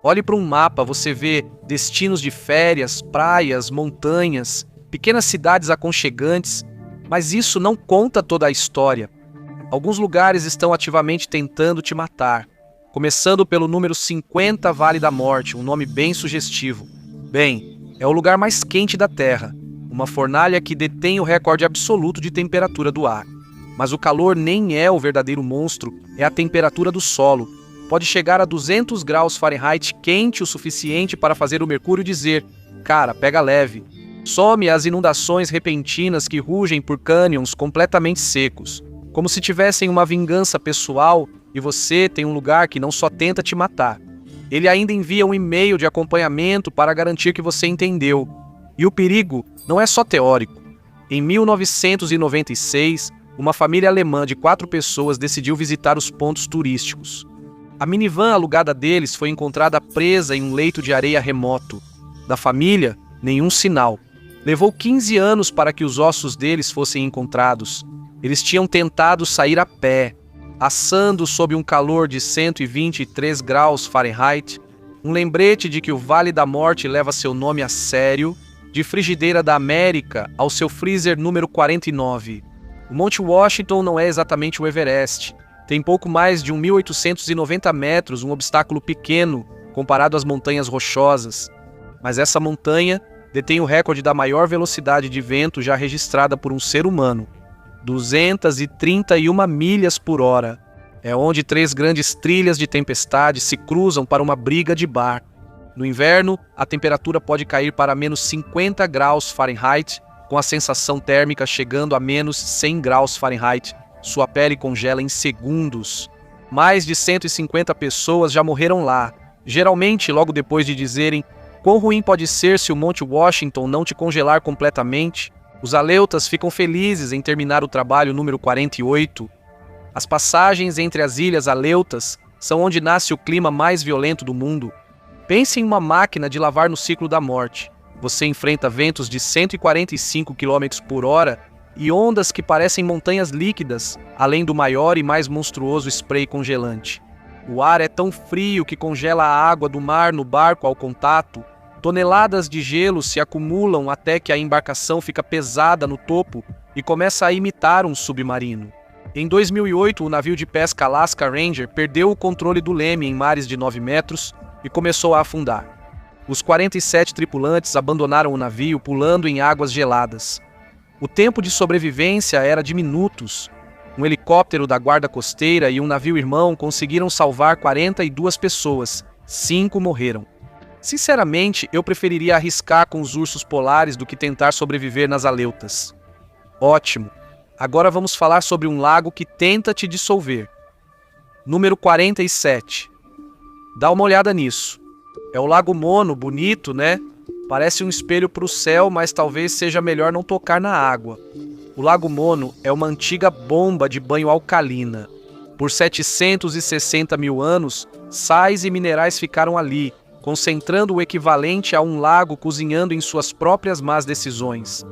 Olhe para um mapa, você vê destinos de férias, praias, montanhas, pequenas cidades aconchegantes, mas isso não conta toda a história. Alguns lugares estão ativamente tentando te matar, começando pelo número 50 Vale da Morte, um nome bem sugestivo. Bem, é o lugar mais quente da Terra, uma fornalha que detém o recorde absoluto de temperatura do ar. Mas o calor nem é o verdadeiro monstro, é a temperatura do solo. Pode chegar a 200 graus Fahrenheit, quente o suficiente para fazer o mercúrio dizer: cara, pega leve. Some as inundações repentinas que rugem por cânions completamente secos, como se tivessem uma vingança pessoal e você tem um lugar que não só tenta te matar. Ele ainda envia um e-mail de acompanhamento para garantir que você entendeu. E o perigo não é só teórico. Em 1996, uma família alemã de 4 pessoas decidiu visitar os pontos turísticos. A minivan alugada deles foi encontrada presa em um leito de areia remoto. Da família, nenhum sinal. Levou 15 anos para que os ossos deles fossem encontrados. Eles tinham tentado sair a pé, assando sob um calor de 123 graus Fahrenheit, um lembrete de que o Vale da Morte leva seu nome a sério, de Frigideira da América ao seu freezer número 49. O Monte Washington não é exatamente o Everest. Tem pouco mais de 1.890 metros, um obstáculo pequeno comparado às montanhas rochosas. Mas essa montanha detém o recorde da maior velocidade de vento já registrada por um ser humano. 231 milhas por hora. É onde 3 grandes trilhas de tempestade se cruzam para uma briga de bar. No inverno, a temperatura pode cair para menos 50 graus Fahrenheit, com a sensação térmica chegando a menos 100 graus Fahrenheit. Sua pele congela em segundos. Mais de 150 pessoas já morreram lá, geralmente logo depois de dizerem: quão ruim pode ser se o Monte Washington não te congelar completamente? Os aleutas ficam felizes em terminar o trabalho número 48. As passagens entre as ilhas aleutas são onde nasce o clima mais violento do mundo. Pense em uma máquina de lavar no ciclo da morte. Você enfrenta ventos de 145 km por hora e ondas que parecem montanhas líquidas, além do maior e mais monstruoso spray congelante. O ar é tão frio que congela a água do mar no barco ao contato. Toneladas de gelo se acumulam até que a embarcação fica pesada no topo e começa a imitar um submarino. Em 2008, o navio de pesca Alaska Ranger perdeu o controle do leme em mares de 9 metros e começou a afundar. Os 47 tripulantes abandonaram o navio pulando em águas geladas. O tempo de sobrevivência era de minutos. Um helicóptero da guarda costeira e um navio-irmão conseguiram salvar 42 pessoas. 5 morreram. Sinceramente, eu preferiria arriscar com os ursos polares do que tentar sobreviver nas aleutas. Ótimo! Agora vamos falar sobre um lago que tenta te dissolver. Número 47. Dá uma olhada nisso. É o Lago Mono, bonito, né? Parece um espelho para o céu, mas talvez seja melhor não tocar na água. O Lago Mono é uma antiga bomba de banho alcalina. Por 760 mil anos, sais e minerais ficaram ali, concentrando o equivalente a um lago cozinhando em suas próprias más decisões.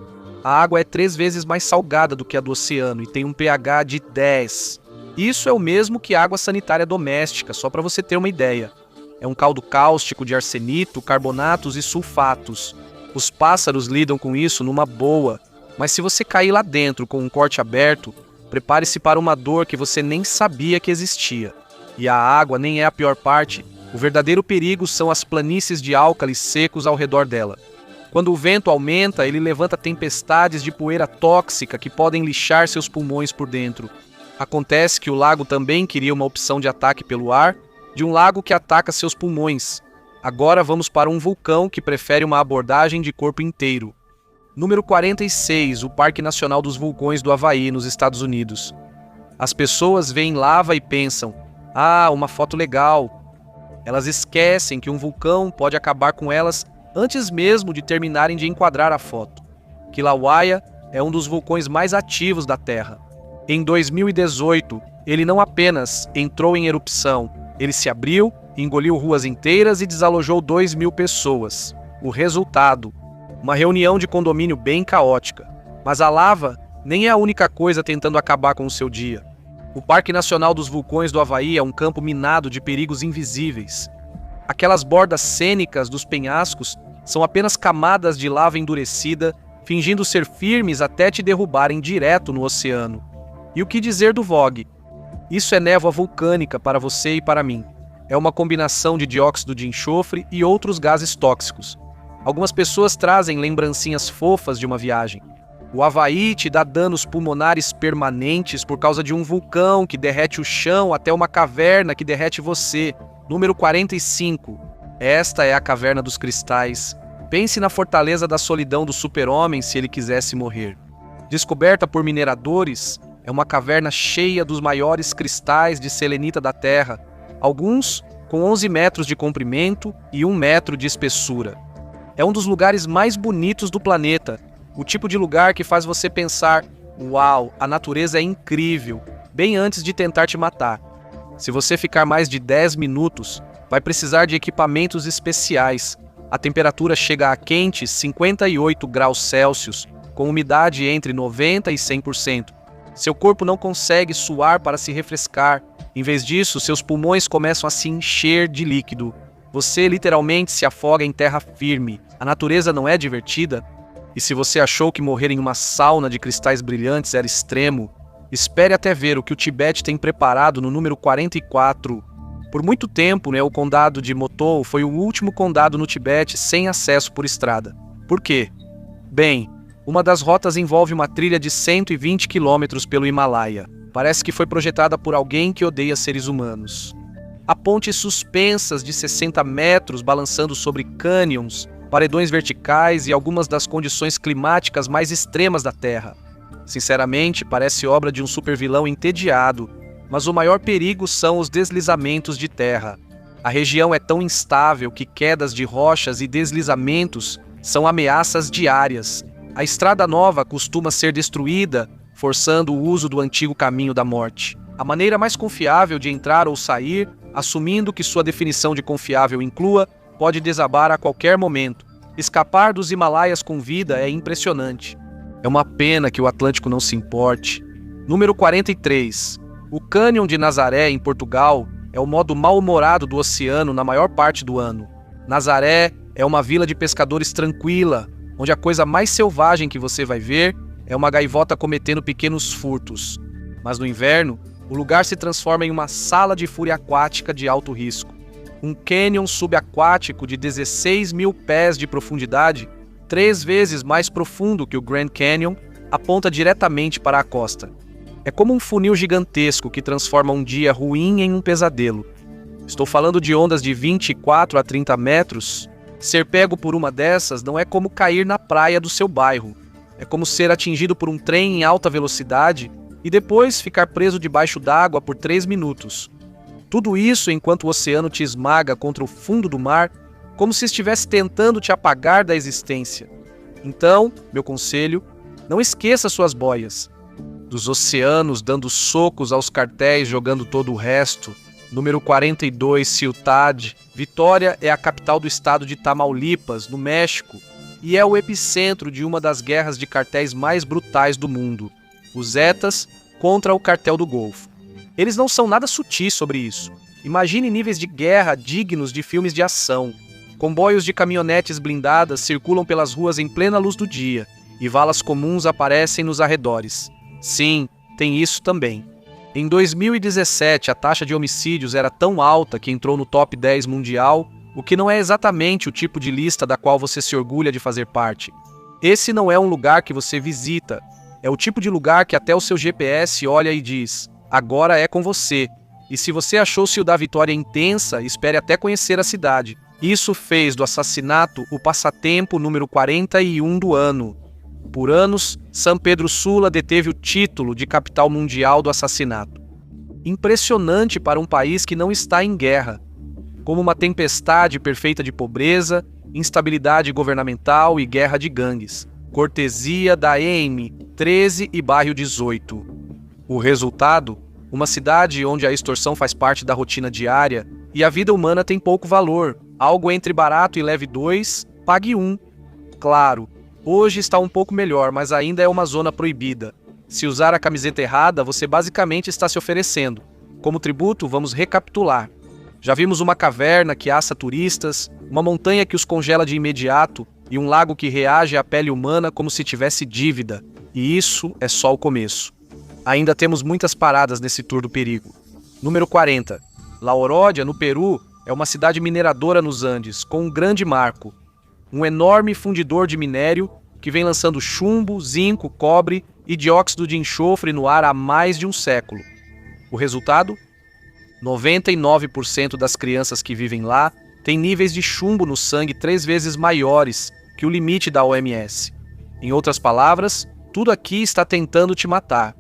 A água é 3 vezes mais salgada do que a do oceano e tem um pH de 10. Isso é o mesmo que água sanitária doméstica, só para você ter uma ideia. É um caldo cáustico de arsenito, carbonatos e sulfatos. Os pássaros lidam com isso numa boa, mas se você cair lá dentro com um corte aberto, prepare-se para uma dor que você nem sabia que existia. E a água nem é a pior parte, o verdadeiro perigo são as planícies de álcalis secos ao redor dela. Quando o vento aumenta, ele levanta tempestades de poeira tóxica que podem lixar seus pulmões por dentro. Acontece que o lago também queria uma opção de ataque pelo ar, de um lago que ataca seus pulmões. Agora vamos para um vulcão que prefere uma abordagem de corpo inteiro. Número 46, o Parque Nacional dos Vulcões do Havaí, nos Estados Unidos. As pessoas veem lava e pensam: ah, uma foto legal. Elas esquecem que um vulcão pode acabar com elas antes mesmo de terminarem de enquadrar a foto. Kilauea é um dos vulcões mais ativos da Terra. Em 2018, ele não apenas entrou em erupção, ele se abriu, engoliu ruas inteiras e desalojou 2.000 pessoas. O resultado: uma reunião de condomínio bem caótica. Mas a lava nem é a única coisa tentando acabar com o seu dia. O Parque Nacional dos Vulcões do Havaí é um campo minado de perigos invisíveis. Aquelas bordas cênicas dos penhascos são apenas camadas de lava endurecida, fingindo ser firmes até te derrubarem direto no oceano. E o que dizer do Vog? Isso é névoa vulcânica para você e para mim. É uma combinação de dióxido de enxofre e outros gases tóxicos. Algumas pessoas trazem lembrancinhas fofas de uma viagem. O Havaí te dá danos pulmonares permanentes por causa de um vulcão que derrete o chão até uma caverna que derrete você. Número 45. Esta é a Caverna dos Cristais. Pense na fortaleza da solidão do super-homem se ele quisesse morrer. Descoberta por mineradores, é uma caverna cheia dos maiores cristais de selenita da Terra, alguns com 11 metros de comprimento e 1 metro de espessura. É um dos lugares mais bonitos do planeta, o tipo de lugar que faz você pensar: uau, a natureza é incrível, bem antes de tentar te matar. Se você ficar mais de 10 minutos, vai precisar de equipamentos especiais. A temperatura chega a quentes 58 graus Celsius, com umidade entre 90% e 100%. Seu corpo não consegue suar para se refrescar. Em vez disso, seus pulmões começam a se encher de líquido. Você literalmente se afoga em terra firme. A natureza não é divertida? E se você achou que morrer em uma sauna de cristais brilhantes era extremo, espere até ver o que o Tibete tem preparado no número 44. Por muito tempo, o condado de Motou foi o último condado no Tibete sem acesso por estrada. Por quê? Bem, uma das rotas envolve uma trilha de 120 quilômetros pelo Himalaia. Parece que foi projetada por alguém que odeia seres humanos. Há pontes suspensas de 60 metros balançando sobre cânions, paredões verticais e algumas das condições climáticas mais extremas da Terra. Sinceramente, parece obra de um supervilão entediado, mas o maior perigo são os deslizamentos de terra. A região é tão instável que quedas de rochas e deslizamentos são ameaças diárias. A estrada nova costuma ser destruída, forçando o uso do antigo caminho da morte. A maneira mais confiável de entrar ou sair, assumindo que sua definição de confiável inclua, pode desabar a qualquer momento. Escapar dos Himalaias com vida é impressionante. É uma pena que o Atlântico não se importe. Número 43. O Cânion de Nazaré, em Portugal, é o modo mal-humorado do oceano na maior parte do ano. Nazaré é uma vila de pescadores tranquila, onde a coisa mais selvagem que você vai ver é uma gaivota cometendo pequenos furtos. Mas no inverno, o lugar se transforma em uma sala de fúria aquática de alto risco. Um cânion subaquático de 16 mil pés de profundidade, 3 vezes mais profundo que o Grand Canyon, aponta diretamente para a costa. É como um funil gigantesco que transforma um dia ruim em um pesadelo. Estou falando de ondas de 24 a 30 metros. Ser pego por uma dessas não é como cair na praia do seu bairro. É como ser atingido por um trem em alta velocidade e depois ficar preso debaixo d'água por 3 minutos. Tudo isso enquanto o oceano te esmaga contra o fundo do mar, como se estivesse tentando te apagar da existência. Então, meu conselho, não esqueça suas boias. Dos oceanos dando socos aos cartéis jogando todo o resto. Número 42, Ciudad. Vitória é a capital do estado de Tamaulipas, no México, e é o epicentro de uma das guerras de cartéis mais brutais do mundo, os Zetas contra o Cartel do Golfo. Eles não são nada sutis sobre isso. Imagine níveis de guerra dignos de filmes de ação. Comboios de caminhonetes blindadas circulam pelas ruas em plena luz do dia, e valas comuns aparecem nos arredores. Sim, tem isso também. Em 2017, a taxa de homicídios era tão alta que entrou no top 10 mundial, o que não é exatamente o tipo de lista da qual você se orgulha de fazer parte. Esse não é um lugar que você visita, é o tipo de lugar que até o seu GPS olha e diz: agora é com você. E se você achou Ciudad Vitória intensa, espere até conhecer a cidade. Isso fez do assassinato o passatempo número 41 do ano. Por anos, São Pedro Sula deteve o título de capital mundial do assassinato. Impressionante para um país que não está em guerra. Como uma tempestade perfeita de pobreza, instabilidade governamental e guerra de gangues. Cortesia da EM13 e bairro 18. O resultado? Uma cidade onde a extorsão faz parte da rotina diária e a vida humana tem pouco valor. Algo entre barato e leve 2, pague 1. Claro, hoje está um pouco melhor, mas ainda é uma zona proibida. Se usar a camiseta errada, você basicamente está se oferecendo. Como tributo, vamos recapitular. Já vimos uma caverna que assa turistas, uma montanha que os congela de imediato e um lago que reage à pele humana como se tivesse dívida. E isso é só o começo. Ainda temos muitas paradas nesse tour do perigo. Número 40. La Orodia, no Peru, é uma cidade mineradora nos Andes, com um grande marco. Um enorme fundidor de minério que vem lançando chumbo, zinco, cobre e dióxido de enxofre no ar há mais de um século. O resultado? 99% das crianças que vivem lá têm níveis de chumbo no sangue 3 vezes maiores que o limite da OMS. Em outras palavras, tudo aqui está tentando te matar.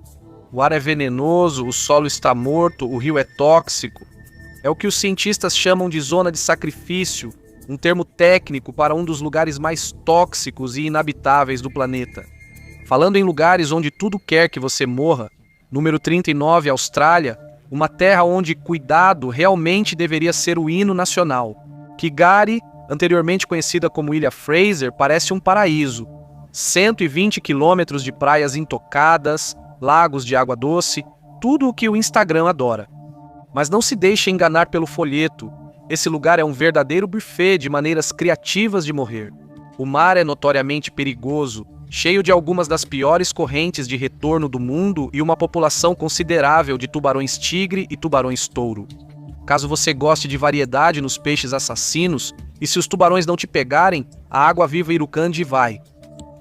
O ar é venenoso, o solo está morto, o rio é tóxico. É o que os cientistas chamam de zona de sacrifício, um termo técnico para um dos lugares mais tóxicos e inabitáveis do planeta. Falando em lugares onde tudo quer que você morra, número 39, Austrália, uma terra onde cuidado realmente deveria ser o hino nacional. Kigari, anteriormente conhecida como Ilha Fraser, parece um paraíso. 120 quilômetros de praias intocadas, lagos de água doce, tudo o que o Instagram adora. Mas não se deixe enganar pelo folheto. Esse lugar é um verdadeiro buffet de maneiras criativas de morrer. O mar é notoriamente perigoso, cheio de algumas das piores correntes de retorno do mundo e uma população considerável de tubarões-tigre e tubarões-touro. Caso você goste de variedade nos peixes assassinos, e se os tubarões não te pegarem, a água-viva Irukandi vai.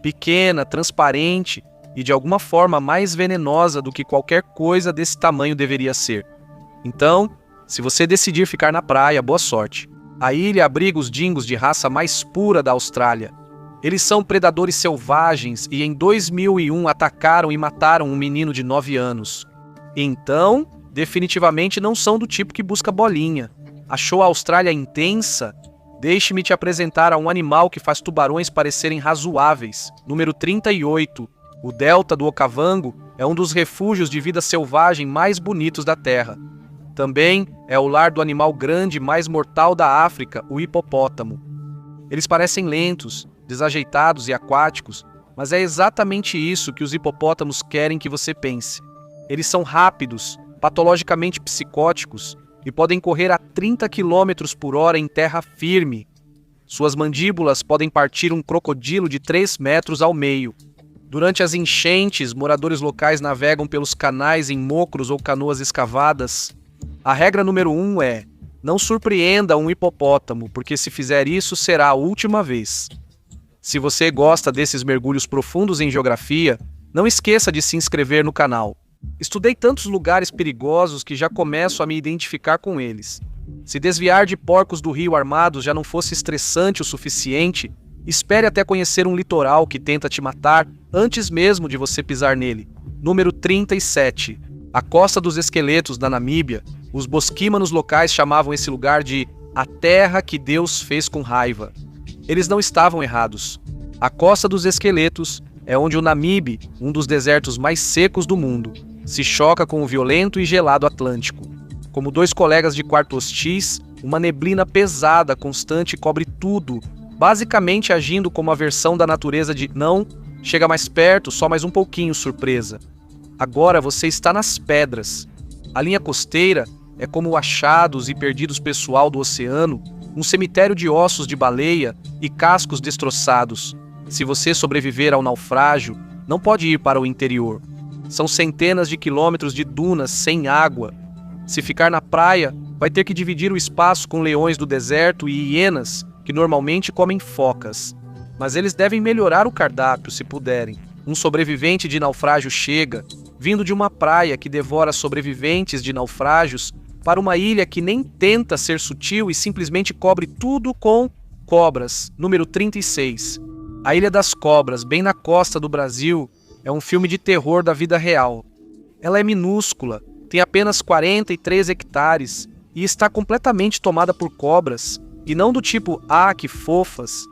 Pequena, transparente e de alguma forma mais venenosa do que qualquer coisa desse tamanho deveria ser. Então, se você decidir ficar na praia, boa sorte. A ilha abriga os dingos de raça mais pura da Austrália. Eles são predadores selvagens e em 2001 atacaram e mataram um menino de 9 anos. Então, definitivamente não são do tipo que busca bolinha. Achou a Austrália intensa? Deixe-me te apresentar a um animal que faz tubarões parecerem razoáveis. Número 38. O delta do Okavango é um dos refúgios de vida selvagem mais bonitos da Terra. Também é o lar do animal grande mais mortal da África, o hipopótamo. Eles parecem lentos, desajeitados e aquáticos, mas é exatamente isso que os hipopótamos querem que você pense. Eles são rápidos, patologicamente psicóticos e podem correr a 30 km por hora em terra firme. Suas mandíbulas podem partir um crocodilo de 3 metros ao meio. Durante as enchentes, moradores locais navegam pelos canais em mocros ou canoas escavadas. A regra número 1 é: não surpreenda um hipopótamo, porque se fizer isso será a última vez. Se você gosta desses mergulhos profundos em geografia, não esqueça de se inscrever no canal. Estudei tantos lugares perigosos que já começo a me identificar com eles. Se desviar de porcos do rio armados já não fosse estressante o suficiente, espere até conhecer um litoral que tenta te matar antes mesmo de você pisar nele. Número 37. A Costa dos Esqueletos, da Namíbia. Os bosquímanos locais chamavam esse lugar de a terra que Deus fez com raiva. Eles não estavam errados. A Costa dos Esqueletos é onde o Namibe, um dos desertos mais secos do mundo, se choca com o violento e gelado Atlântico. Como 2 colegas de quarto hostis, uma neblina pesada, constante, cobre tudo, basicamente agindo como a versão da natureza de não, chega mais perto, só mais um pouquinho, surpresa. Agora você está nas pedras. A linha costeira é como o achados e perdidos pessoal do oceano, um cemitério de ossos de baleia e cascos destroçados. Se você sobreviver ao naufrágio, não pode ir para o interior. São centenas de quilômetros de dunas sem água. Se ficar na praia, vai ter que dividir o espaço com leões do deserto e hienas, que normalmente comem focas. Mas eles devem melhorar o cardápio se puderem. Um sobrevivente de naufrágio chega, vindo de uma praia que devora sobreviventes de naufrágios, para uma ilha que nem tenta ser sutil e simplesmente cobre tudo com cobras. Número 36. A Ilha das Cobras, bem na costa do Brasil, é um filme de terror da vida real. Ela é minúscula, tem apenas 43 hectares e está completamente tomada por cobras, e não do tipo "ah, que fofas".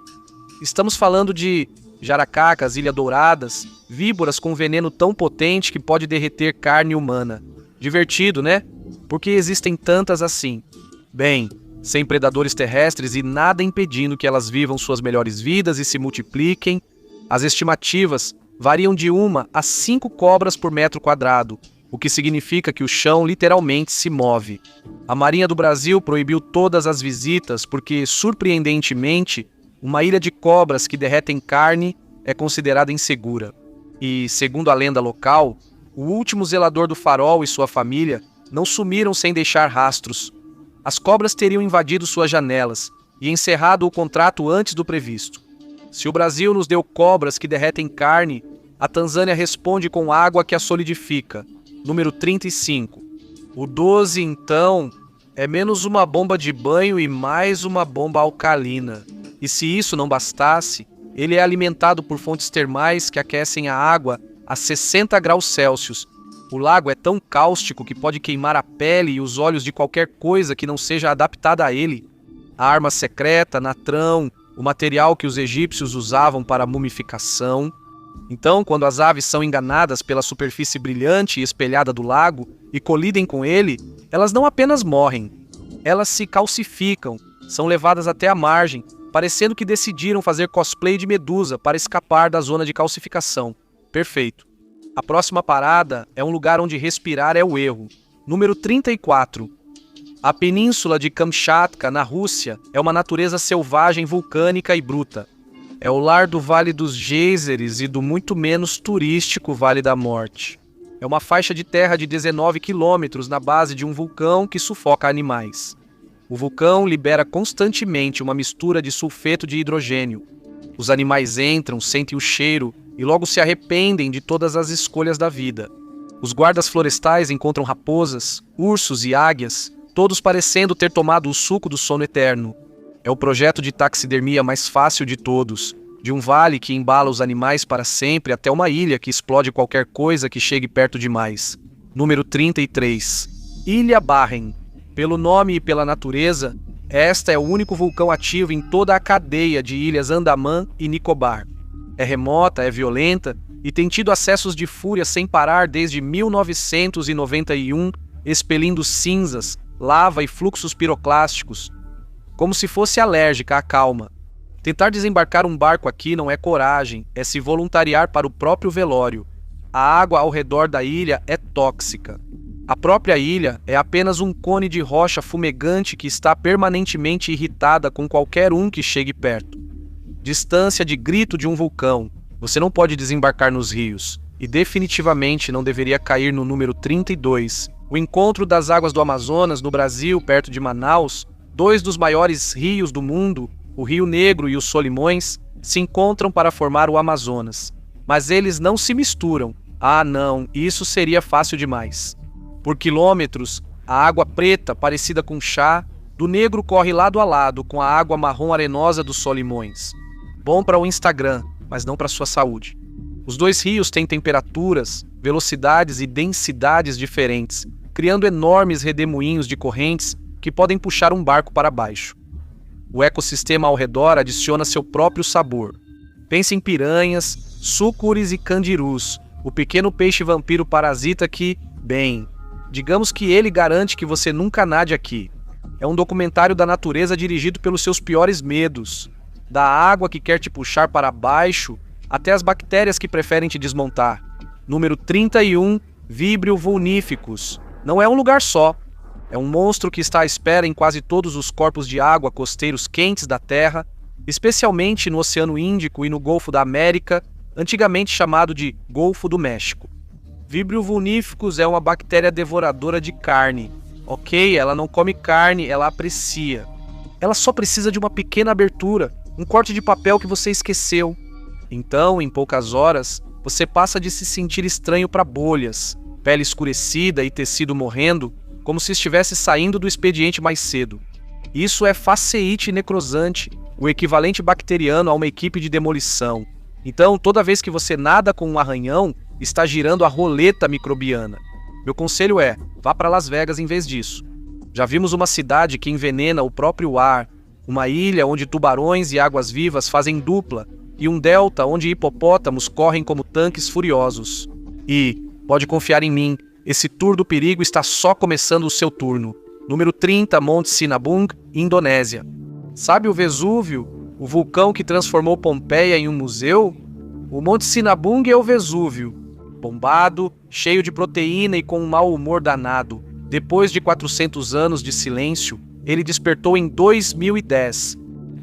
Estamos falando de jaracacas, ilha-douradas, víboras com veneno tão potente que pode derreter carne humana. Divertido, né? Porque existem tantas assim. Bem, sem predadores terrestres e nada impedindo que elas vivam suas melhores vidas e se multipliquem, as estimativas variam de 1 a 5 cobras por metro quadrado, o que significa que o chão literalmente se move. A Marinha do Brasil proibiu todas as visitas porque, surpreendentemente, uma ilha de cobras que derretem carne é considerada insegura. E, segundo a lenda local, o último zelador do farol e sua família não sumiram sem deixar rastros. As cobras teriam invadido suas janelas e encerrado o contrato antes do previsto. Se o Brasil nos deu cobras que derretem carne, a Tanzânia responde com água que a solidifica. Número 35. O 12, então, é menos uma bomba de banho e mais uma bomba alcalina. E se isso não bastasse, ele é alimentado por fontes termais que aquecem a água a 60 graus Celsius. O lago é tão cáustico que pode queimar a pele e os olhos de qualquer coisa que não seja adaptada a ele. A arma secreta, natrão, o material que os egípcios usavam para a mumificação. Então, quando as aves são enganadas pela superfície brilhante e espelhada do lago e colidem com ele, elas não apenas morrem, elas se calcificam, são levadas até a margem, parecendo que decidiram fazer cosplay de Medusa para escapar da zona de calcificação. Perfeito. A próxima parada é um lugar onde respirar é o erro. Número 34. A península de Kamchatka, na Rússia, é uma natureza selvagem, vulcânica e bruta. É o lar do Vale dos Geysers e do muito menos turístico Vale da Morte. É uma faixa de terra de 19 quilômetros na base de um vulcão que sufoca animais. O vulcão libera constantemente uma mistura de sulfeto de hidrogênio. Os animais entram, sentem o cheiro e logo se arrependem de todas as escolhas da vida. Os guardas florestais encontram raposas, ursos e águias, todos parecendo ter tomado o suco do sono eterno. É o projeto de taxidermia mais fácil de todos, de um vale que embala os animais para sempre até uma ilha que explode qualquer coisa que chegue perto demais. Número 33. Ilha Barren. Pelo nome e pela natureza, esta é o único vulcão ativo em toda a cadeia de ilhas Andamã e Nicobar. É remota, é violenta e tem tido acessos de fúria sem parar desde 1991, expelindo cinzas, lava e fluxos piroclásticos, como se fosse alérgica à calma. Tentar desembarcar um barco aqui não é coragem, é se voluntariar para o próprio velório. A água ao redor da ilha é tóxica. A própria ilha é apenas um cone de rocha fumegante que está permanentemente irritada com qualquer um que chegue perto. Distância de grito de um vulcão. Você não pode desembarcar nos rios. E definitivamente não deveria cair no número 32. O encontro das águas do Amazonas, no Brasil, perto de Manaus, dois dos maiores rios do mundo, o Rio Negro e os Solimões, se encontram para formar o Amazonas. Mas eles não se misturam. Ah, não, isso seria fácil demais. Por quilômetros, a água preta, parecida com chá, do Negro corre lado a lado com a água marrom arenosa dos Solimões. Bom para o Instagram, mas não para sua saúde. Os dois rios têm temperaturas, velocidades e densidades diferentes, criando enormes redemoinhos de correntes que podem puxar um barco para baixo. O ecossistema ao redor adiciona seu próprio sabor. Pense em piranhas, sucures e candirus, o pequeno peixe vampiro parasita que, bem, digamos que ele garante que você nunca nade aqui. É um documentário da natureza dirigido pelos seus piores medos, da água que quer te puxar para baixo até as bactérias que preferem te desmontar. Número 31, Vibrio vulnificus. Não é um lugar só. É um monstro que está à espera em quase todos os corpos de água costeiros quentes da Terra, especialmente no Oceano Índico e no Golfo da América, antigamente chamado de Golfo do México. Vibrio vulnificus é uma bactéria devoradora de carne. Ok, ela não come carne, ela aprecia. Ela só precisa de uma pequena abertura, um corte de papel que você esqueceu. Então, em poucas horas, você passa de se sentir estranho para bolhas, pele escurecida e tecido morrendo, como se estivesse saindo do expediente mais cedo. Isso é faceite necrosante, o equivalente bacteriano a uma equipe de demolição. Então, toda vez que você nada com um arranhão, está girando a roleta microbiana. Meu conselho é, vá para Las Vegas em vez disso. Já vimos uma cidade que envenena o próprio ar, uma ilha onde tubarões e águas-vivas fazem dupla, e um delta onde hipopótamos correm como tanques furiosos. E, pode confiar em mim, esse tour do perigo está só começando o seu turno. Número 30, Monte Sinabung, Indonésia. Sabe o Vesúvio, o vulcão que transformou Pompeia em um museu? O Monte Sinabung é o Vesúvio. bombado, cheio de proteína e com um mau humor danado. Depois de 400 anos de silêncio, ele despertou em 2010.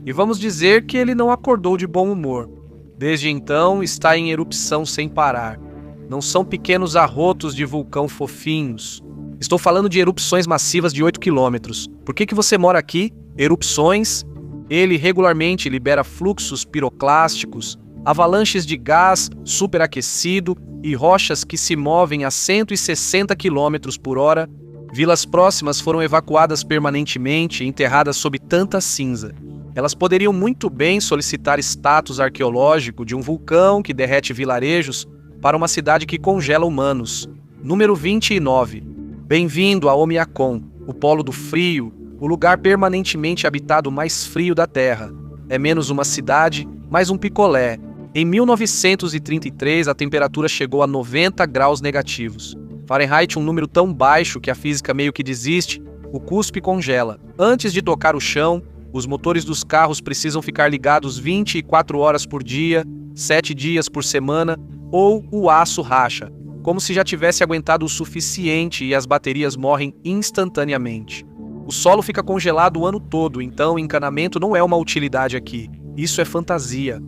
E vamos dizer que ele não acordou de bom humor. Desde então, está em erupção sem parar. Não são pequenos arrotos de vulcão fofinhos. Estou falando de erupções massivas de 8 quilômetros. Por que você mora aqui? Erupções? Ele regularmente libera fluxos piroclásticos, avalanches de gás superaquecido e rochas que se movem a 160 km por hora. Vilas próximas foram evacuadas permanentemente, enterradas sob tanta cinza. Elas poderiam muito bem solicitar status arqueológico de um vulcão que derrete vilarejos para uma cidade que congela humanos. Número 29. Bem-vindo a Omiakon, o polo do frio, o lugar permanentemente habitado mais frio da Terra. É menos uma cidade, mais um picolé. Em 1933, a temperatura chegou a 90 graus negativos. Fahrenheit, um número tão baixo que a física meio que desiste, o cuspe congela. Antes de tocar o chão, os motores dos carros precisam ficar ligados 24 horas por dia, 7 dias por semana, ou o aço racha, como se já tivesse aguentado o suficiente e as baterias morrem instantaneamente. O solo fica congelado o ano todo, então o encanamento não é uma utilidade aqui. Isso é fantasia.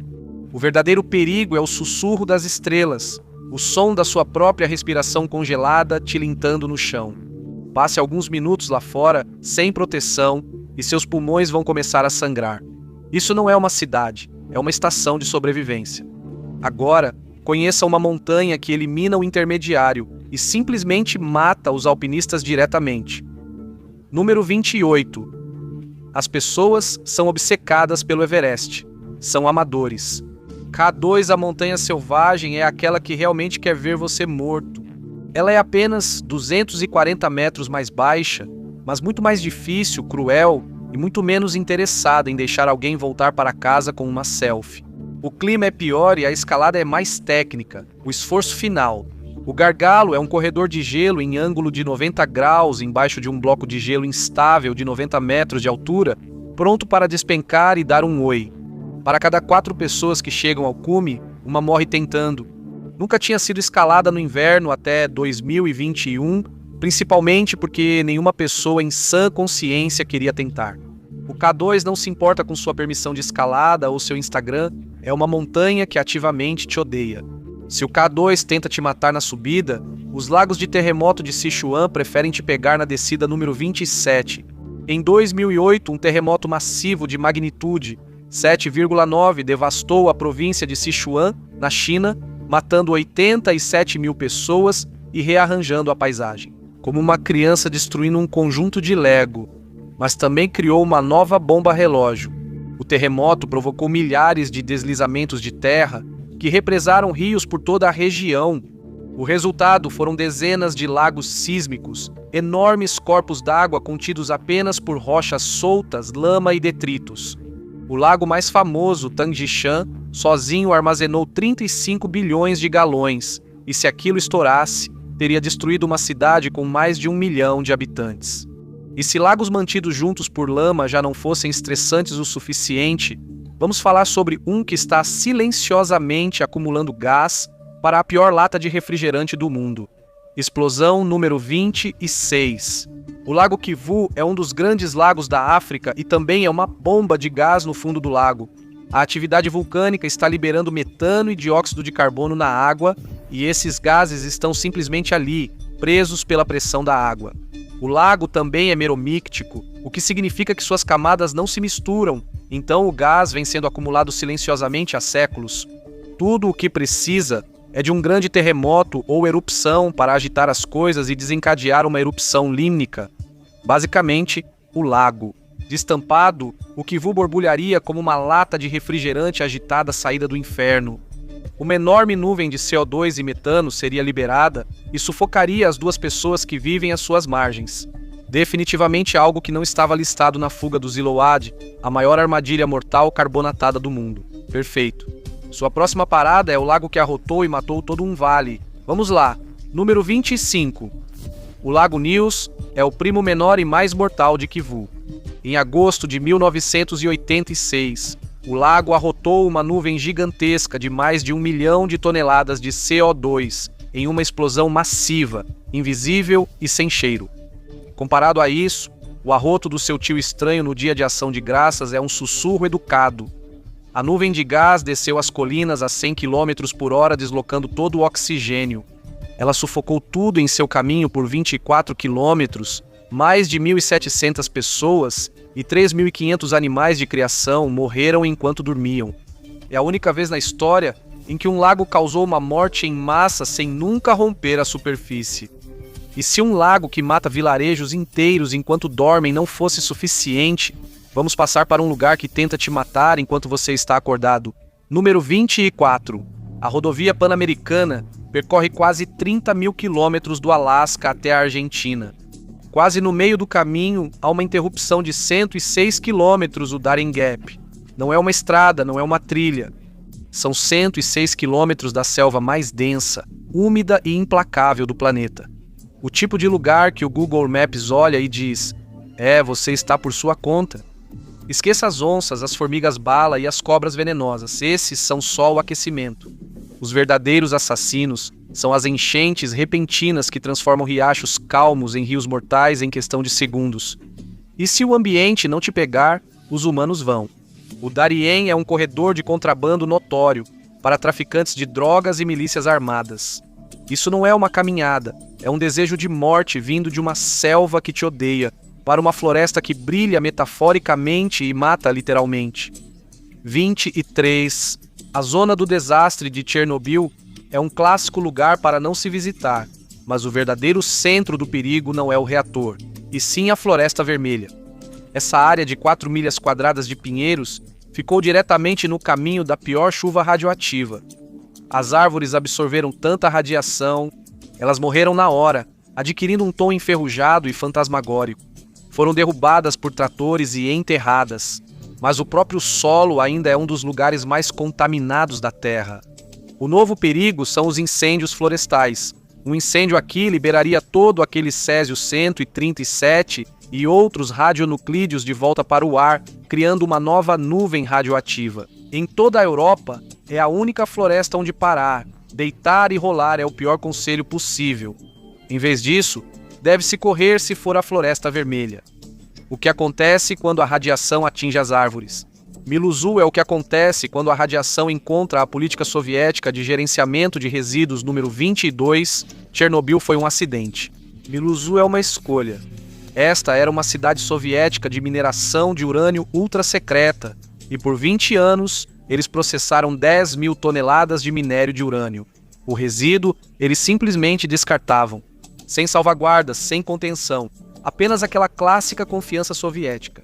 O verdadeiro perigo é o sussurro das estrelas, o som da sua própria respiração congelada tilintando no chão. Passe alguns minutos lá fora, sem proteção, e seus pulmões vão começar a sangrar. Isso não é uma cidade, é uma estação de sobrevivência. Agora, conheça uma montanha que elimina o intermediário e simplesmente mata os alpinistas diretamente. Número 28. As pessoas são obcecadas pelo Everest. São amadores. K2, a montanha selvagem, é aquela que realmente quer ver você morto. Ela é apenas 240 metros mais baixa, mas muito mais difícil, cruel e muito menos interessada em deixar alguém voltar para casa com uma selfie. O clima é pior e a escalada é mais técnica, o esforço final. O gargalo é um corredor de gelo em ângulo de 90 graus embaixo de um bloco de gelo instável de 90 metros de altura, pronto para despencar e dar um oi. Para cada 4 pessoas que chegam ao cume, uma morre tentando. Nunca tinha sido escalada no inverno até 2021, principalmente porque nenhuma pessoa em sã consciência queria tentar. O K2 não se importa com sua permissão de escalada ou seu Instagram, é uma montanha que ativamente te odeia. Se o K2 tenta te matar na subida, os lagos de terremoto de Sichuan preferem te pegar na descida número 27. Em 2008, um terremoto massivo de magnitude 7,9 devastou a província de Sichuan, na China, matando 87 mil pessoas e rearranjando a paisagem. Como uma criança destruindo um conjunto de Lego, mas também criou uma nova bomba relógio. O terremoto provocou milhares de deslizamentos de terra que represaram rios por toda a região. O resultado foram dezenas de lagos sísmicos, enormes corpos d'água contidos apenas por rochas soltas, lama e detritos. O lago mais famoso, Tangshan, sozinho armazenou 35 bilhões de galões, e se aquilo estourasse, teria destruído uma cidade com mais de 1 milhão de habitantes. E se lagos mantidos juntos por lama já não fossem estressantes o suficiente, vamos falar sobre um que está silenciosamente acumulando gás para a pior lata de refrigerante do mundo. Explosão número 26. O Lago Kivu é um dos grandes lagos da África e também é uma bomba de gás no fundo do lago. A atividade vulcânica está liberando metano e dióxido de carbono na água, e esses gases estão simplesmente ali, presos pela pressão da água. O lago também é meromíctico, o que significa que suas camadas não se misturam, então o gás vem sendo acumulado silenciosamente há séculos. Tudo o que precisa é de um grande terremoto ou erupção para agitar as coisas e desencadear uma erupção límnica. Basicamente, o lago. Destampado, o Kivu borbulharia como uma lata de refrigerante agitada saída do inferno. Uma enorme nuvem de CO2 e metano seria liberada e sufocaria as 2 pessoas que vivem às suas margens. Definitivamente algo que não estava listado na fuga do Ziload, a maior armadilha mortal carbonatada do mundo. Perfeito. Sua próxima parada é o lago que arrotou e matou todo um vale. Vamos lá. Número 25. O Lago Nils é o primo menor e mais mortal de Kivu. Em agosto de 1986, o lago arrotou uma nuvem gigantesca de mais de 1 milhão de toneladas de CO2, em uma explosão massiva, invisível e sem cheiro. Comparado a isso, o arroto do seu tio estranho no dia de ação de graças é um sussurro educado. A nuvem de gás desceu as colinas a 100 km por hora, deslocando todo o oxigênio. Ela sufocou tudo em seu caminho por 24 quilômetros. Mais de 1.700 pessoas e 3.500 animais de criação morreram enquanto dormiam. É a única vez na história em que um lago causou uma morte em massa sem nunca romper a superfície. E se um lago que mata vilarejos inteiros enquanto dormem não fosse suficiente, vamos passar para um lugar que tenta te matar enquanto você está acordado. Número 24. A rodovia Pan-Americana percorre quase 30 mil quilômetros do Alasca até a Argentina. Quase no meio do caminho, há uma interrupção de 106 quilômetros, o Darien Gap. Não é uma estrada, não é uma trilha. São 106 quilômetros da selva mais densa, úmida e implacável do planeta. O tipo de lugar que o Google Maps olha e diz: você está por sua conta. Esqueça as onças, as formigas-bala e as cobras venenosas. Esses são só o aquecimento. Os verdadeiros assassinos são as enchentes repentinas que transformam riachos calmos em rios mortais em questão de segundos. E se o ambiente não te pegar, os humanos vão. O Darien é um corredor de contrabando notório para traficantes de drogas e milícias armadas. Isso não é uma caminhada, é um desejo de morte vindo de uma selva que te odeia, para uma floresta que brilha metaforicamente e mata literalmente. 23. A zona do desastre de Chernobyl é um clássico lugar para não se visitar, mas o verdadeiro centro do perigo não é o reator, e sim a Floresta Vermelha. Essa área de 4 milhas quadradas de pinheiros ficou diretamente no caminho da pior chuva radioativa. As árvores absorveram tanta radiação, elas morreram na hora, adquirindo um tom enferrujado e fantasmagórico. Foram derrubadas por tratores e enterradas, mas o próprio solo ainda é um dos lugares mais contaminados da Terra. O novo perigo são os incêndios florestais. Um incêndio aqui liberaria todo aquele césio-137 e outros radionuclídeos de volta para o ar, criando uma nova nuvem radioativa. Em toda a Europa, é a única floresta onde parar. Deitar e rolar é o pior conselho possível. Em vez disso, deve-se correr se for a Floresta Vermelha. O que acontece quando a radiação atinge as árvores? Miluzu é o que acontece quando a radiação encontra a política soviética de gerenciamento de resíduos número 22. Chernobyl foi um acidente. Miluzu é uma escolha. Esta era uma cidade soviética de mineração de urânio ultra-secreta, e por 20 anos eles processaram 10 mil toneladas de minério de urânio. O resíduo eles simplesmente descartavam, sem salvaguardas, sem contenção, apenas aquela clássica confiança soviética.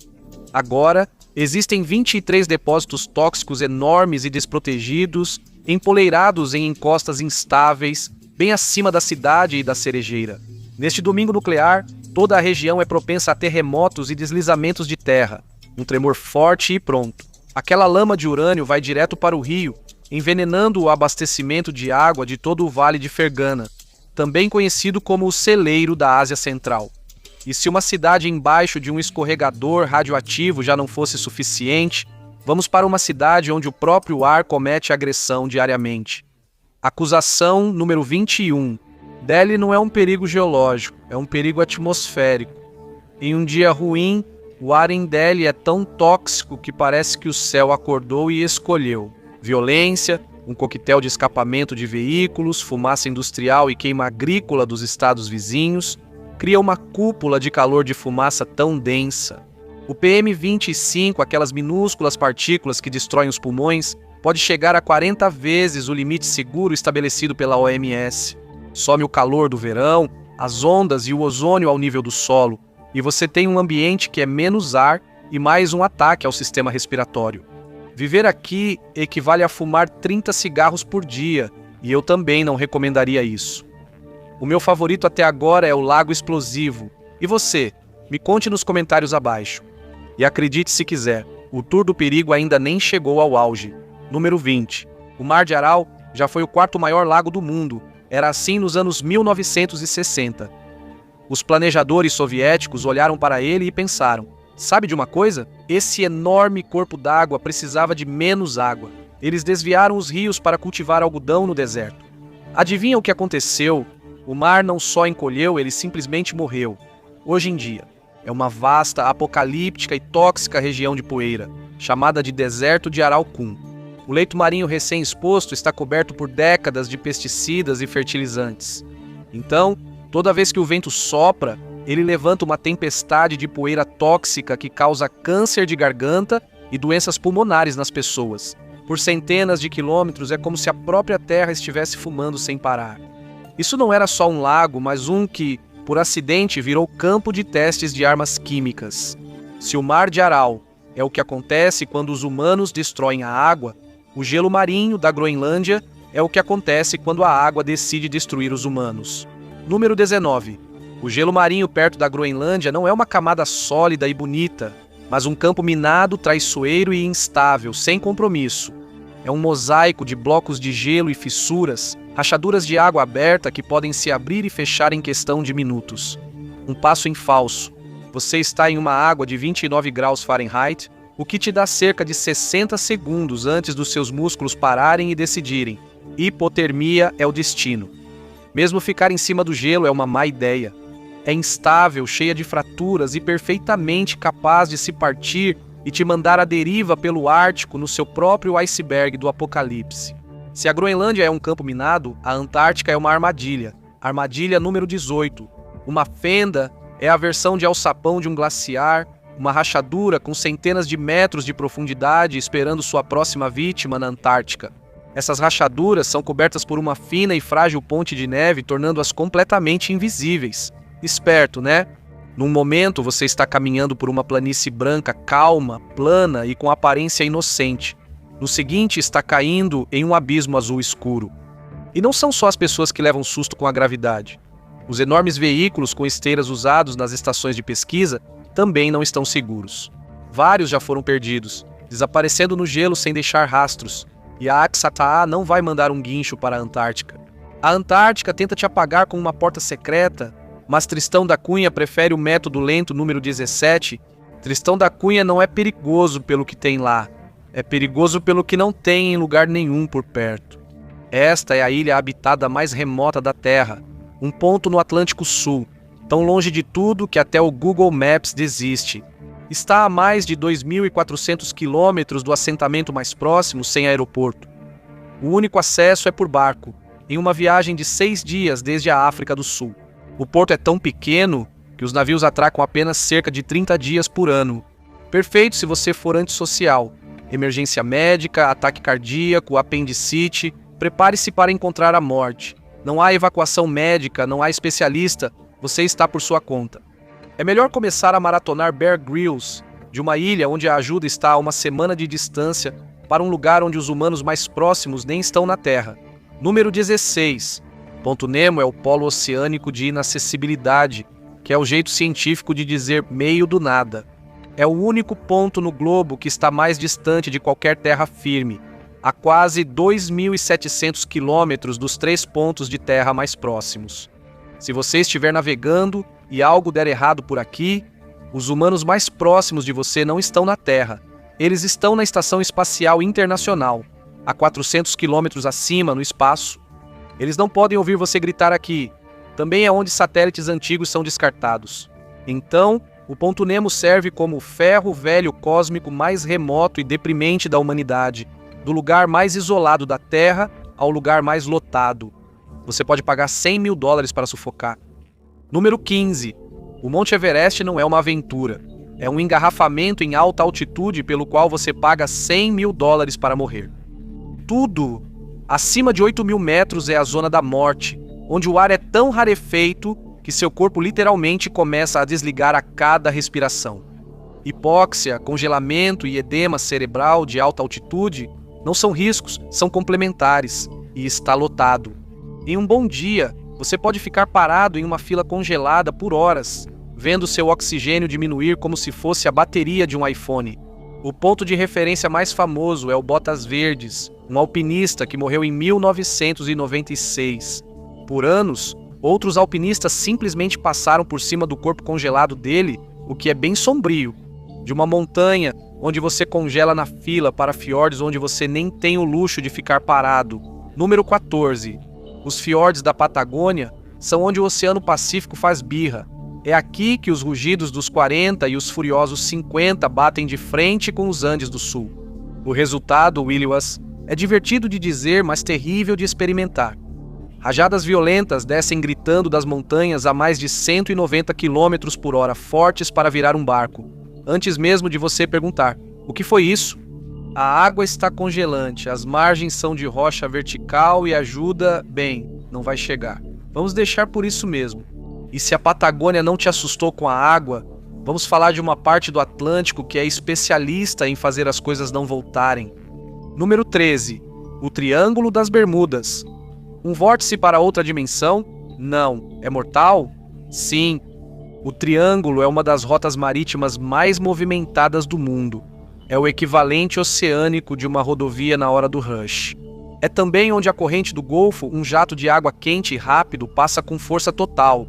Agora, existem 23 depósitos tóxicos enormes e desprotegidos, empoleirados em encostas instáveis, bem acima da cidade e da cerejeira. Neste domingo nuclear, toda a região é propensa a terremotos e deslizamentos de terra, um tremor forte e pronto. Aquela lama de urânio vai direto para o rio, envenenando o abastecimento de água de todo o Vale de Fergana, também conhecido como o celeiro da Ásia Central. E se uma cidade embaixo de um escorregador radioativo já não fosse suficiente, vamos para uma cidade onde o próprio ar comete agressão diariamente. Acusação número 21. Delhi não é um perigo geológico, é um perigo atmosférico. Em um dia ruim, o ar em Delhi é tão tóxico que parece que o céu acordou e escolheu. Violência, um coquetel de escapamento de veículos, fumaça industrial e queima agrícola dos estados vizinhos, cria uma cúpula de calor de fumaça tão densa. O PM25, aquelas minúsculas partículas que destroem os pulmões, pode chegar a 40 vezes o limite seguro estabelecido pela OMS. Some o calor do verão, as ondas e o ozônio ao nível do solo, e você tem um ambiente que é menos ar e mais um ataque ao sistema respiratório. Viver aqui equivale a fumar 30 cigarros por dia, e eu também não recomendaria isso. O meu favorito até agora é o Lago Explosivo. E você? Me conte nos comentários abaixo. E acredite se quiser, o Tour do Perigo ainda nem chegou ao auge. Número 20. O Mar de Aral já foi o quarto maior lago do mundo. Era assim nos anos 1960. Os planejadores soviéticos olharam para ele e pensaram: sabe de uma coisa? Esse enorme corpo d'água precisava de menos água. Eles desviaram os rios para cultivar algodão no deserto. Adivinha o que aconteceu? O mar não só encolheu, ele simplesmente morreu. Hoje em dia, é uma vasta, apocalíptica e tóxica região de poeira, chamada de Deserto de Araucum. O leito marinho recém-exposto está coberto por décadas de pesticidas e fertilizantes. Então, toda vez que o vento sopra, ele levanta uma tempestade de poeira tóxica que causa câncer de garganta e doenças pulmonares nas pessoas. Por centenas de quilômetros é como se a própria terra estivesse fumando sem parar. Isso não era só um lago, mas um que, por acidente, virou campo de testes de armas químicas. Se o Mar de Aral é o que acontece quando os humanos destroem a água, o gelo marinho da Groenlândia é o que acontece quando a água decide destruir os humanos. Número 19. O gelo marinho perto da Groenlândia não é uma camada sólida e bonita, mas um campo minado, traiçoeiro e instável, sem compromisso. É um mosaico de blocos de gelo e fissuras, rachaduras de água aberta que podem se abrir e fechar em questão de minutos. Um passo em falso. Você está em uma água de 29 graus Fahrenheit, o que te dá cerca de 60 segundos antes dos seus músculos pararem e decidirem. Hipotermia é o destino. Mesmo ficar em cima do gelo é uma má ideia. É instável, cheia de fraturas e perfeitamente capaz de se partir e te mandar à deriva pelo Ártico no seu próprio iceberg do apocalipse. Se a Groenlândia é um campo minado, a Antártica é uma armadilha. Armadilha número 18. Uma fenda é a versão de alçapão de um glaciar, uma rachadura com centenas de metros de profundidade esperando sua próxima vítima na Antártica. Essas rachaduras são cobertas por uma fina e frágil ponte de neve, tornando-as completamente invisíveis. Esperto, né? Num momento você está caminhando por uma planície branca, calma, plana e com aparência inocente. No seguinte, está caindo em um abismo azul escuro. E não são só as pessoas que levam susto com a gravidade. Os enormes veículos com esteiras usados nas estações de pesquisa também não estão seguros. Vários já foram perdidos, desaparecendo no gelo sem deixar rastros. E a Axataa não vai mandar um guincho para a Antártica. A Antártica tenta te apagar com uma porta secreta, mas Tristão da Cunha prefere o método lento número 17. Tristão da Cunha não é perigoso pelo que tem lá. É perigoso pelo que não tem em lugar nenhum por perto. Esta é a ilha habitada mais remota da Terra, um ponto no Atlântico Sul, tão longe de tudo que até o Google Maps desiste. Está a mais de 2.400 quilômetros do assentamento mais próximo sem aeroporto. O único acesso é por barco, em uma viagem de 6 dias desde a África do Sul. O porto é tão pequeno que os navios atracam apenas cerca de 30 dias por ano. Perfeito se você for antissocial. Emergência médica, ataque cardíaco, apendicite, prepare-se para encontrar a morte. Não há evacuação médica, não há especialista, você está por sua conta. É melhor começar a maratonar Bear Grylls, de uma ilha onde a ajuda está a uma semana de distância, para um lugar onde os humanos mais próximos nem estão na Terra. Número 16. Ponto Nemo é o polo oceânico de inacessibilidade, que é o jeito científico de dizer meio do nada. É o único ponto no globo que está mais distante de qualquer terra firme, a quase 2.700 quilômetros dos 3 pontos de terra mais próximos. Se você estiver navegando e algo der errado por aqui, os humanos mais próximos de você não estão na Terra. Eles estão na Estação Espacial Internacional, a 400 quilômetros acima no espaço. Eles não podem ouvir você gritar aqui. Também é onde satélites antigos são descartados. Então, o Ponto Nemo serve como o ferro velho cósmico mais remoto e deprimente da humanidade, do lugar mais isolado da Terra ao lugar mais lotado. Você pode pagar $100.000 para sufocar. Número 15. O Monte Everest não é uma aventura. É um engarrafamento em alta altitude pelo qual você paga $100.000 para morrer. Tudo acima de 8.000 metros é a zona da morte, onde o ar é tão rarefeito que seu corpo literalmente começa a desligar a cada respiração. Hipóxia, congelamento e edema cerebral de alta altitude não são riscos, são complementares, e está lotado. Em um bom dia, você pode ficar parado em uma fila congelada por horas, vendo seu oxigênio diminuir como se fosse a bateria de um iPhone. O ponto de referência mais famoso é o Botas Verdes, um alpinista que morreu em 1996. Por anos, outros alpinistas simplesmente passaram por cima do corpo congelado dele, o que é bem sombrio. De uma montanha onde você congela na fila para fiordes onde você nem tem o luxo de ficar parado. Número 14. Os fiordes da Patagônia são onde o Oceano Pacífico faz birra. É aqui que os rugidos dos 40 e os furiosos 50 batem de frente com os Andes do Sul. O resultado, Williwas, é divertido de dizer, mas terrível de experimentar. Rajadas violentas descem gritando das montanhas a mais de 190 km por hora, fortes para virar um barco. Antes mesmo de você perguntar, o que foi isso? A água está congelante, as margens são de rocha vertical e ajuda, bem, não vai chegar. Vamos deixar por isso mesmo. E se a Patagônia não te assustou com a água, vamos falar de uma parte do Atlântico que é especialista em fazer as coisas não voltarem. Número 13. O Triângulo das Bermudas. Um vórtice para outra dimensão? Não. É mortal? Sim. O Triângulo é uma das rotas marítimas mais movimentadas do mundo. É o equivalente oceânico de uma rodovia na hora do rush. É também onde a corrente do Golfo, um jato de água quente e rápido, passa com força total.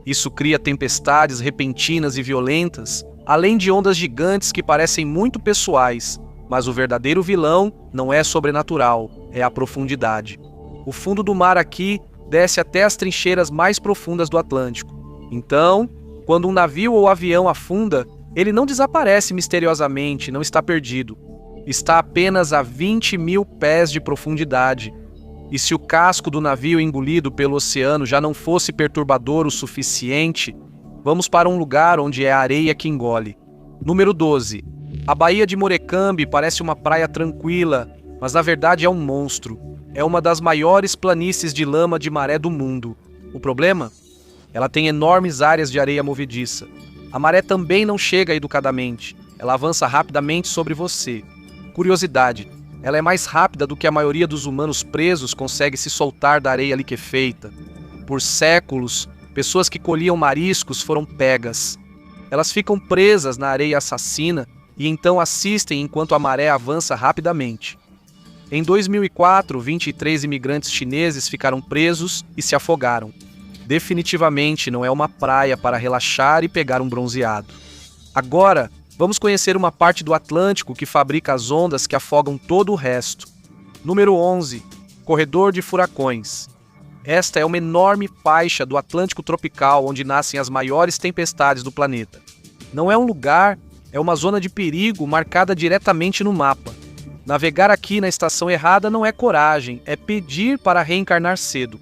Isso cria tempestades repentinas e violentas, além de ondas gigantes que parecem muito pessoais, mas o verdadeiro vilão não é sobrenatural, é a profundidade. O fundo do mar aqui desce até as trincheiras mais profundas do Atlântico. Então, quando um navio ou avião afunda, ele não desaparece misteriosamente, não está perdido. Está apenas a 20 mil pés de profundidade. E se o casco do navio engolido pelo oceano já não fosse perturbador o suficiente, vamos para um lugar onde é a areia que engole. Número 12. A Baía de Morecambe parece uma praia tranquila, mas na verdade é um monstro. É uma das maiores planícies de lama de maré do mundo. O problema? Ela tem enormes áreas de areia movediça. A maré também não chega educadamente. Ela avança rapidamente sobre você. Curiosidade. Ela é mais rápida do que a maioria dos humanos presos consegue se soltar da areia liquefeita. Por séculos, pessoas que colhiam mariscos foram pegas. Elas ficam presas na areia assassina e então assistem enquanto a maré avança rapidamente. Em 2004, 23 imigrantes chineses ficaram presos e se afogaram. Definitivamente não é uma praia para relaxar e pegar um bronzeado. Agora, vamos conhecer uma parte do Atlântico que fabrica as ondas que afogam todo o resto. Número 11. Corredor de Furacões. Esta é uma enorme faixa do Atlântico tropical onde nascem as maiores tempestades do planeta. Não é um lugar, é uma zona de perigo marcada diretamente no mapa. Navegar aqui na estação errada não é coragem, é pedir para reencarnar cedo.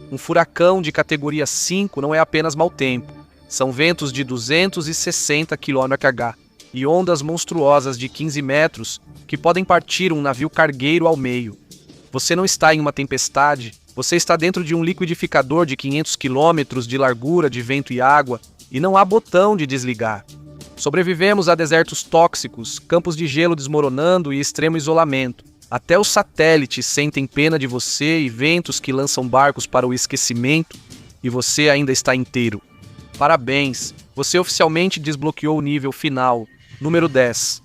Um furacão de categoria 5 não é apenas mau tempo. São ventos de 260 km/h. E ondas monstruosas de 15 metros que podem partir um navio cargueiro ao meio. Você não está em uma tempestade, você está dentro de um liquidificador de 500 quilômetros de largura de vento e água e não há botão de desligar. Sobrevivemos a desertos tóxicos, campos de gelo desmoronando e extremo isolamento. Até os satélites sentem pena de você e ventos que lançam barcos para o esquecimento e você ainda está inteiro. Parabéns, você oficialmente desbloqueou o nível final. Número 10.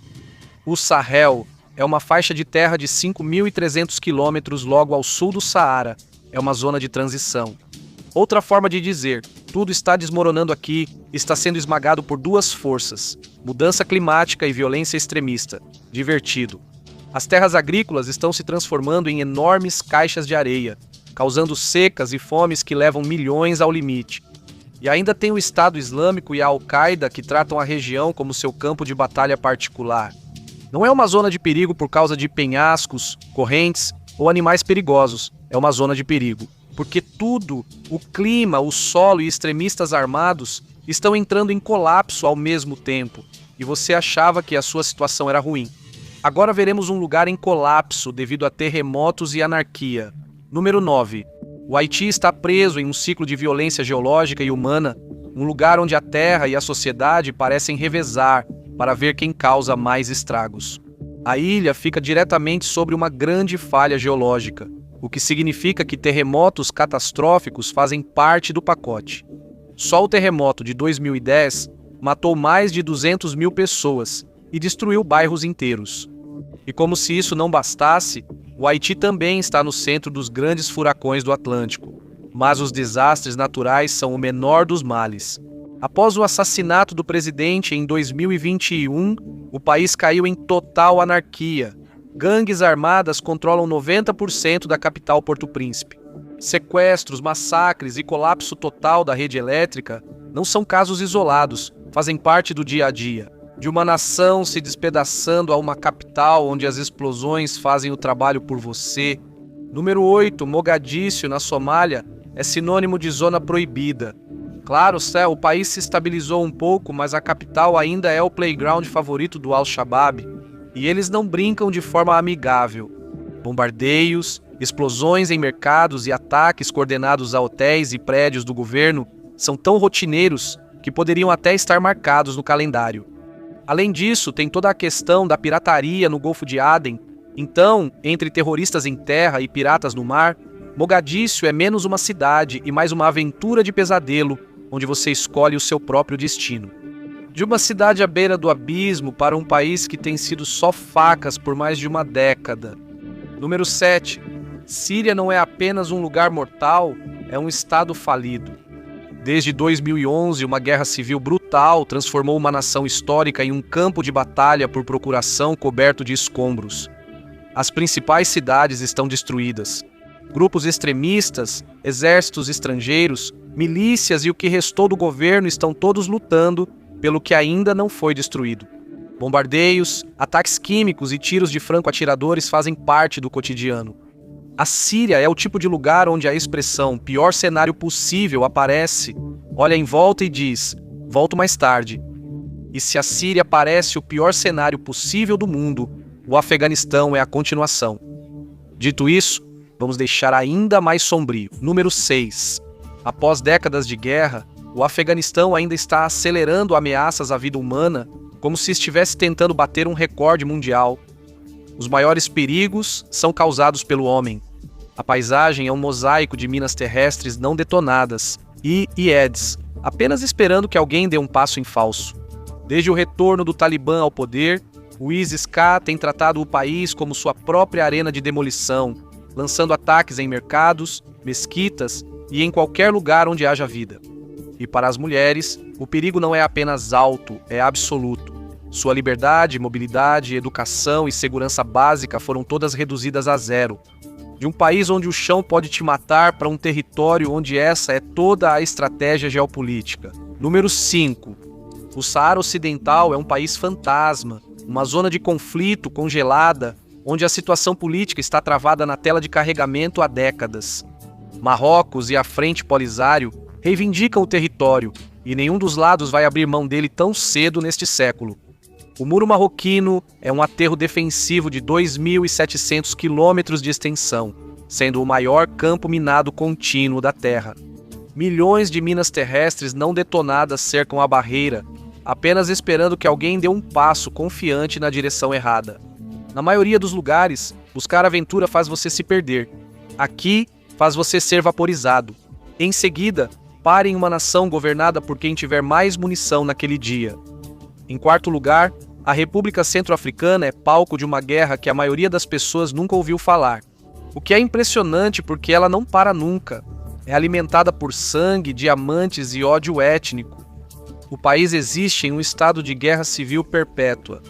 O Sahel é uma faixa de terra de 5.300 quilômetros logo ao sul do Saara. É uma zona de transição. Outra forma de dizer, tudo está desmoronando aqui, está sendo esmagado por duas forças, mudança climática e violência extremista. Divertido. As terras agrícolas estão se transformando em enormes caixas de areia, causando secas e fomes que levam milhões ao limite. E ainda tem o Estado Islâmico e a Al-Qaeda que tratam a região como seu campo de batalha particular. Não é uma zona de perigo por causa de penhascos, correntes ou animais perigosos. É uma zona de perigo. Porque tudo, o clima, o solo e extremistas armados estão entrando em colapso ao mesmo tempo. E você achava que a sua situação era ruim. Agora veremos um lugar em colapso devido a terremotos e anarquia. Número 9. O Haiti está preso em um ciclo de violência geológica e humana, um lugar onde a terra e a sociedade parecem revezar para ver quem causa mais estragos. A ilha fica diretamente sobre uma grande falha geológica, o que significa que terremotos catastróficos fazem parte do pacote. Só o terremoto de 2010 matou mais de 200 mil pessoas e destruiu bairros inteiros. E como se isso não bastasse, o Haiti também está no centro dos grandes furacões do Atlântico. Mas os desastres naturais são o menor dos males. Após o assassinato do presidente em 2021, o país caiu em total anarquia. Gangues armadas controlam 90% da capital Porto Príncipe. Sequestros, massacres e colapso total da rede elétrica não são casos isolados, fazem parte do dia a dia. De uma nação se despedaçando a uma capital onde as explosões fazem o trabalho por você. Número 8, Mogadíscio, na Somália, é sinônimo de zona proibida. Claro, o país se estabilizou um pouco, mas a capital ainda é o playground favorito do Al-Shabaab, e eles não brincam de forma amigável. Bombardeios, explosões em mercados e ataques coordenados a hotéis e prédios do governo são tão rotineiros que poderiam até estar marcados no calendário. Além disso, tem toda a questão da pirataria no Golfo de Aden. Então, entre terroristas em terra e piratas no mar, Mogadíscio é menos uma cidade e mais uma aventura de pesadelo, onde você escolhe o seu próprio destino. De uma cidade à beira do abismo para um país que tem sido só facas por mais de uma década. Número 7. Síria não é apenas um lugar mortal, é um estado falido. Desde 2011, uma guerra civil brutal transformou uma nação histórica em um campo de batalha por procuração coberto de escombros. As principais cidades estão destruídas. Grupos extremistas, exércitos estrangeiros, milícias e o que restou do governo estão todos lutando pelo que ainda não foi destruído. Bombardeios, ataques químicos e tiros de franco-atiradores fazem parte do cotidiano. A Síria é o tipo de lugar onde a expressão pior cenário possível aparece, olha em volta e diz, volto mais tarde. E se a Síria parece o pior cenário possível do mundo, o Afeganistão é a continuação. Dito isso, vamos deixar ainda mais sombrio. Número 6. Após décadas de guerra, o Afeganistão ainda está acelerando ameaças à vida humana, como se estivesse tentando bater um recorde mundial. Os maiores perigos são causados pelo homem. A paisagem é um mosaico de minas terrestres não detonadas e IEDs, apenas esperando que alguém dê um passo em falso. Desde o retorno do Talibã ao poder, o ISIS-K tem tratado o país como sua própria arena de demolição, lançando ataques em mercados, mesquitas e em qualquer lugar onde haja vida. E para as mulheres, o perigo não é apenas alto, é absoluto. Sua liberdade, mobilidade, educação e segurança básica foram todas reduzidas a zero. De um país onde o chão pode te matar para um território onde essa é toda a estratégia geopolítica. Número 5. O Saara Ocidental é um país fantasma, uma zona de conflito congelada, onde a situação política está travada na tela de carregamento há décadas. Marrocos e a Frente Polisário reivindicam o território, e nenhum dos lados vai abrir mão dele tão cedo neste século. O Muro Marroquino é um aterro defensivo de 2.700 quilômetros de extensão, sendo o maior campo minado contínuo da Terra. Milhões de minas terrestres não detonadas cercam a barreira, apenas esperando que alguém dê um passo confiante na direção errada. Na maioria dos lugares, buscar aventura faz você se perder. Aqui, faz você ser vaporizado. Em seguida, pare em uma nação governada por quem tiver mais munição naquele dia. Em quarto lugar, a República Centro-Africana é palco de uma guerra que a maioria das pessoas nunca ouviu falar. O que é impressionante porque ela não para nunca. É alimentada por sangue, diamantes e ódio étnico. O país existe em um estado de guerra civil perpétua.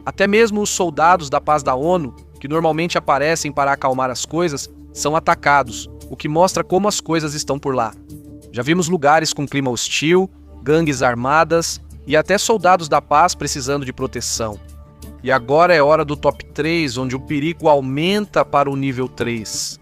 Até mesmo os soldados da paz da ONU, que normalmente aparecem para acalmar as coisas, são atacados, o que mostra como as coisas estão por lá. Já vimos lugares com clima hostil, gangues armadas e até soldados da paz precisando de proteção. E agora é hora do top 3, onde o perigo aumenta para o nível 3.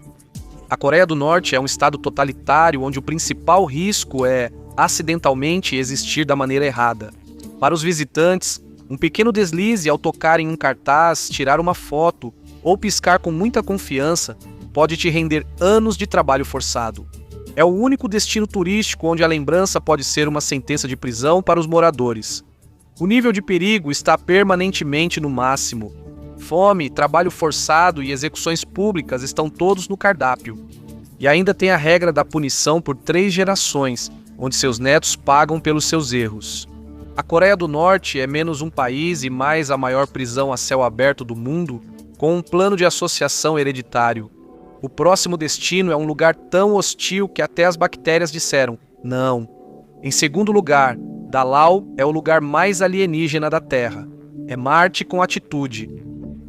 A Coreia do Norte é um estado totalitário onde o principal risco é, acidentalmente, existir da maneira errada. Para os visitantes, um pequeno deslize ao tocar em um cartaz, tirar uma foto ou piscar com muita confiança pode te render anos de trabalho forçado. É o único destino turístico onde a lembrança pode ser uma sentença de prisão para os moradores. O nível de perigo está permanentemente no máximo. Fome, trabalho forçado e execuções públicas estão todos no cardápio. E ainda tem a regra da punição por 3 gerações, onde seus netos pagam pelos seus erros. A Coreia do Norte é menos um país e mais a maior prisão a céu aberto do mundo, com um plano de associação hereditário. O próximo destino é um lugar tão hostil que até as bactérias disseram não. Em segundo lugar, Dalau é o lugar mais alienígena da Terra. É Marte com atitude.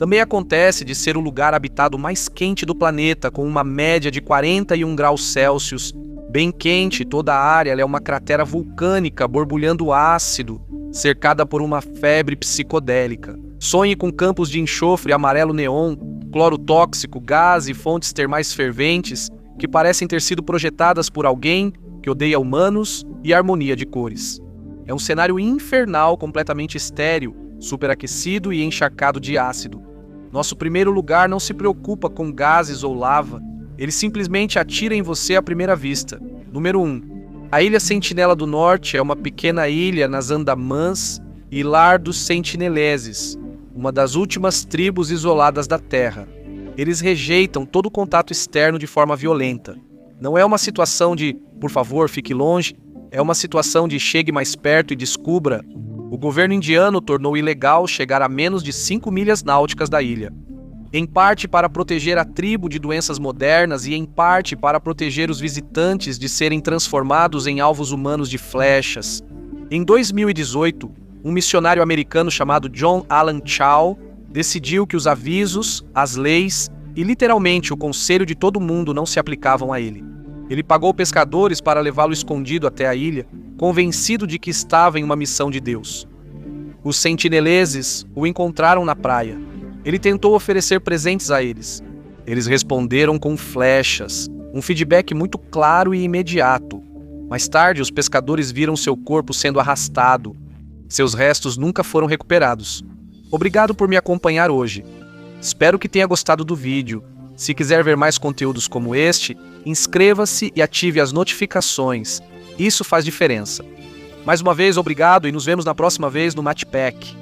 Também acontece de ser o lugar habitado mais quente do planeta, com uma média de 41 graus Celsius. Bem quente, toda a área é uma cratera vulcânica borbulhando ácido, cercada por uma febre psicodélica. Sonhe com campos de enxofre amarelo neon, cloro tóxico, gás e fontes termais ferventes que parecem ter sido projetadas por alguém que odeia humanos e harmonia de cores. É um cenário infernal, completamente estéril, superaquecido e encharcado de ácido. Nosso primeiro lugar não se preocupa com gases ou lava, ele simplesmente atira em você à primeira vista. Número 1. A Ilha Sentinela do Norte é uma pequena ilha nas Andamãs e lar dos Sentineleses, uma das últimas tribos isoladas da Terra. Eles rejeitam todo contato externo de forma violenta. Não é uma situação de, por favor, fique longe, é uma situação de chegue mais perto e descubra. O governo indiano tornou ilegal chegar a menos de 5 milhas náuticas da ilha. Em parte para proteger a tribo de doenças modernas e em parte para proteger os visitantes de serem transformados em alvos humanos de flechas. Em 2018, um missionário americano chamado John Allen Chau decidiu que os avisos, as leis e literalmente o conselho de todo mundo não se aplicavam a ele. Ele pagou pescadores para levá-lo escondido até a ilha, convencido de que estava em uma missão de Deus. Os sentineleses o encontraram na praia. Ele tentou oferecer presentes a eles. Eles responderam com flechas, um feedback muito claro e imediato. Mais tarde, os pescadores viram seu corpo sendo arrastado. Seus restos nunca foram recuperados. Obrigado por me acompanhar hoje. Espero que tenha gostado do vídeo. Se quiser ver mais conteúdos como este, inscreva-se e ative as notificações. Isso faz diferença. Mais uma vez, obrigado e nos vemos na próxima vez no Matchpack.